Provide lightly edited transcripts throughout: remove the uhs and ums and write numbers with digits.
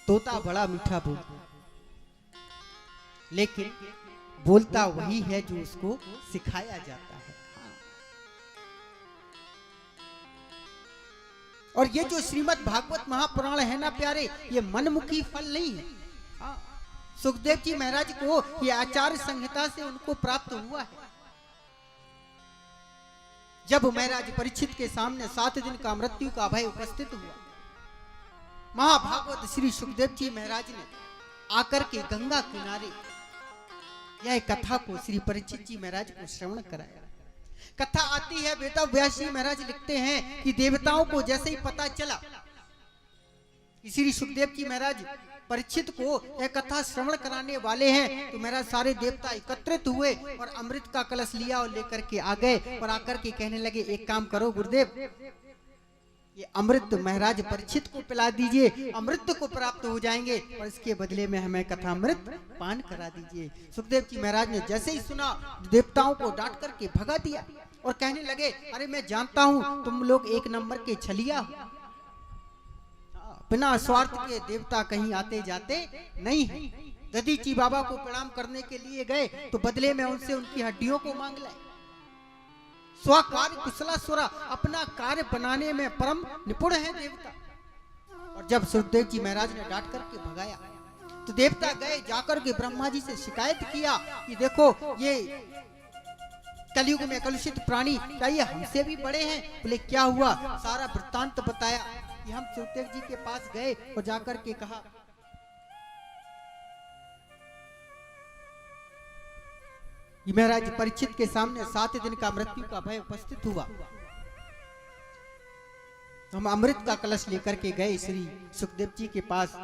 तोता बड़ा मीठा बोलता, लेकिन बोलता वही है जो उसको सिखाया जाता है। और ये जो श्रीमद् भागवत महापुराण है ना प्यारे, ये मनमुखी फल नहीं है। सुखदेव जी महाराज को ये आचार्य संहिता से उनको प्राप्त हुआ है। जब महाराज परीक्षित के सामने 7 दिन का मृत्यु का भय उपस्थित हुआ, महाभागवत श्री सुखदेव जी महाराज ने आकर के गंगा किनारे यह कथा को श्री परीक्षित जी महाराज को श्रवण कराया। कथा आती है, वेद व्यास जी महाराज लिखते हैं कि देवताओं को जैसे ही पता चला कि श्री सुखदेव जी महाराज परीक्षित को यह कथा श्रवण कराने वाले हैं, तो महाराज सारे देवता एकत्रित हुए और अमृत का कलश लिया और लेकर के आ गए और आकर के कहने लगे, एक काम करो गुरुदेव, ये अमृत महाराज परीक्षित को पिला दीजिए, अमृत को प्राप्त हो जाएंगे और इसके बदले में हमें कथा अमृत पान करा दीजिए। सुखदेव जी महाराज ने जैसे ही सुना, देवताओं को डांट करके भगा दिया और कहने लगे, अरे मैं जानता हूं तुम लोग एक नंबर के छलिया हो, बिना स्वार्थ के देवता कहीं आते जाते नहीं है। दधीची बाबा को प्रणाम करने के लिए गए तो बदले में उनसे उनकी हड्डियों को मांग लाए। स्वकार्य कुशलासुरा, अपना कार्य बनाने में परम निपुण है देवता। और जब सुखदेव जी महाराज ने डांट करके भगाया तो देवता गए, जाकर के ब्रह्मा जी से शिकायत किया कि देखो ये कलयुग में कलुषित प्राणी क्या ये हमसे भी बड़े हैं? बोले क्या हुआ? सारा वृत्तांत बताया कि हम सुखदेव जी के पास गए और जाकर के कहा महाराज परीक्षित के सामने 7 दिन का मृत्यु का भय उपस्थित हुआ, तो हम अमृत का कलश लेकर के गए श्री सुखदेव जी के पास,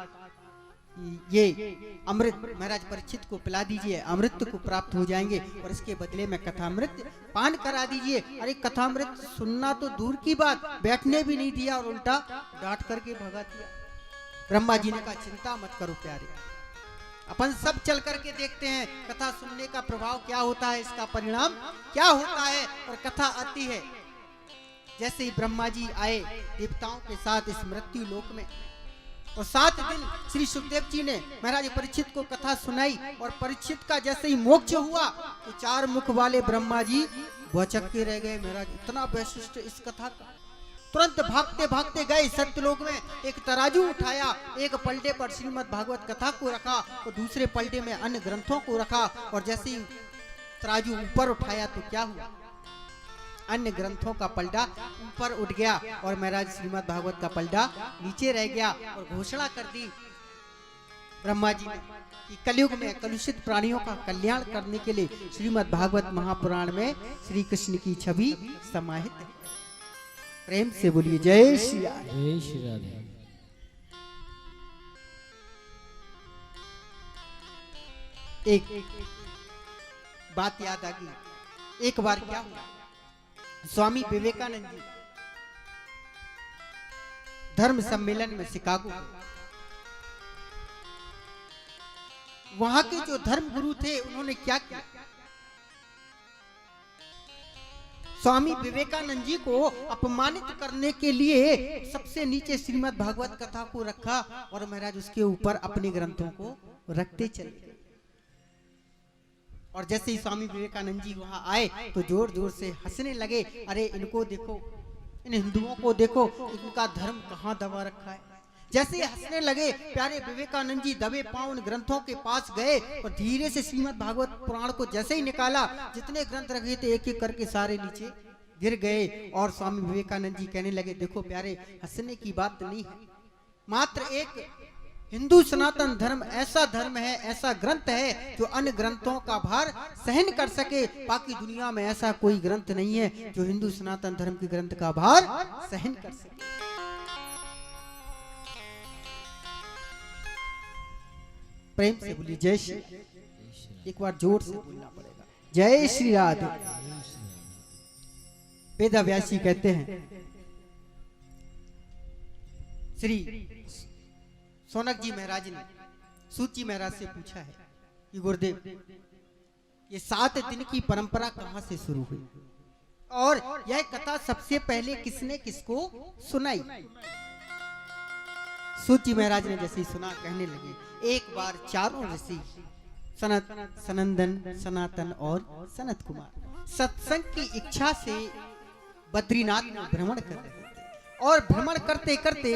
ये अमृत महाराज परीक्षित को पिला दीजिए, अमृत को प्राप्त हो जाएंगे और इसके बदले में कथामृत पान करा दीजिए। अरे कथामृत सुनना तो दूर की बात, बैठने भी नहीं दिया और उल्टा डांट करके भगा दिया। ब्रह्मा जी ने कहा, चिंता मत करो प्यारे, अपन सब चल करके देखते हैं कथा सुनने का प्रभाव क्या होता है, इसका परिणाम क्या होता है। और कथा आती है, जैसे ही ब्रह्मा जी आए देवताओं के साथ इस मृत्यु लोक में, और 7 दिन श्री सुखदेव जी ने महाराज परीक्षित को कथा सुनाई और परीक्षित का जैसे ही मोक्ष हुआ तो 4 मुख वाले ब्रह्मा जी भौचक्के रह गए। महाराज इतना वैशिष्ट इस कथा का, तुरंत भागते भागते गए सत्यलोक में, एक तराजू उठाया, एक पलटे पर श्रीमद् भागवत कथा को रखा और दूसरे पलटे में अन्य ग्रंथों को रखा। और जैसे ही तराजू ऊपर उठाया तो क्या हुआ? अन्य ग्रंथों का पलटा ऊपर उठ गया और महाराज श्रीमद् भागवत का पलटा नीचे रह गया। और घोषणा कर दी ब्रह्मा जी ने कि कलयुग में कलुषित प्राणियों का कल्याण करने के लिए श्रीमद् भागवत महापुराण में श्री कृष्ण की छवि समाहित है। प्रेम से बोलिए जय श्री राधे। जय श्री राधे। एक बात याद आ गई, एक बार क्या हुआ, स्वामी विवेकानंद जी धर्म सम्मेलन में शिकागो, वहां के जो धर्म गुरु थे उन्होंने क्या किया, स्वामी विवेकानंद जी को अपमानित करने के लिए सबसे नीचे श्रीमद् भागवत कथा को रखा और महाराज उसके ऊपर अपने ग्रंथों को रखते चले गए। और जैसे ही स्वामी विवेकानंद जी वहां आए तो जोर जोर से हंसने लगे, अरे इनको देखो, इन हिंदुओं को देखो, इनका धर्म कहाँ दबा रखा है। जैसे ही हंसने लगे, प्यारे विवेकानंद जी दबे पांव उन ग्रंथों के पास गए और धीरे से श्रीमद् भागवत पुराण को जैसे ही निकाला, जितने ग्रंथ रखे थे एक एक करके सारे नीचे गिर गए। और स्वामी विवेकानंद जी कहने लगे, देखो प्यारे, हंसने की बात नहीं है, मात्र एक हिंदू सनातन धर्म ऐसा धर्म है, ऐसा ग्रंथ है जो अन्य ग्रंथों का भार सहन कर सके। बाकी दुनिया में ऐसा कोई ग्रंथ नहीं है जो हिंदू सनातन धर्म के ग्रंथ का भार सहन कर सके। प्रेम से बोलिए जय श्री, एक बार जोर से बोलना पड़ेगा, जय श्री राधे। वेद व्यास जी कहते हैं, श्री सोनक जी महाराज ने सूत जी महाराज से पूछा है कि गुरुदेव, ये 7 दिन की परंपरा कहां से शुरू हुई और यह कथा सबसे पहले किसने किसको सुनाई? सूत जी महाराज ने जैसे ही सुना कहने लगे, एक बार चारों ऋषि सनत, सनंदन, सनातन और सनत कुमार सत्संग की इच्छा से बद्रीनाथ में भ्रमण कर रहे थे। और भ्रमण करते करते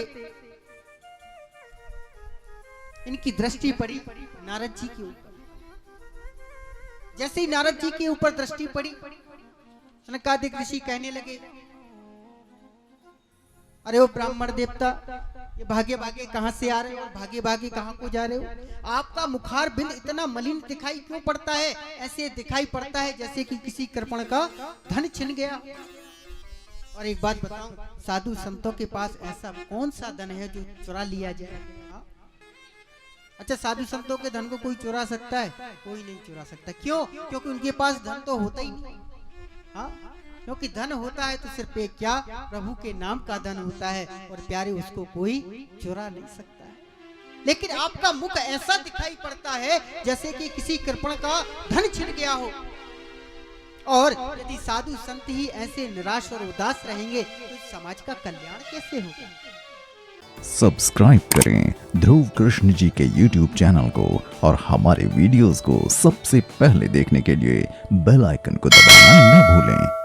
इनकी दृष्टि पड़ी नारद जी के ऊपर। जैसे ही नारद जी के ऊपर दृष्टि पड़ी, सनकादिक ऋषि कहने लगे, अरे वो ब्राह्मण देवता, ये भागे भागे कहां से आ रहे हो, भागे भागे कहां को जा रहे हो? आपका मुखार बिंद इतना मलिन दिखाई क्यों पड़ता है? ऐसे दिखाई पड़ता है जैसे कि किसी कृपण का धन छिन गया। और एक बात बताऊं, साधु संतों के पास ऐसा कौन सा धन है जो चुरा लिया जाए? अच्छा, साधु संतों के धन को कोई चुरा सकता है? कोई नहीं चुरा सकता। क्यों? क्योंकि उनके पास धन तो होता ही नहीं। हाँ, क्योंकि धन होता है तो सिर्फ एक क्या, प्रभु के नाम का धन होता है, और प्यारे उसको कोई चुरा नहीं सकता है। लेकिन आपका मुख ऐसा दिखाई पड़ता है जैसे कि किसी कृपण का धन छिन गया हो। और यदि साधु संत ही ऐसे निराश और उदास रहेंगे तो समाज का कल्याण कैसे होगा? सब्सक्राइब करें ध्रुव कृष्ण जी के YouTube चैनल को और हमारे वीडियोस को सबसे पहले देखने के लिए बेल आइकन को दबाना न भूलें।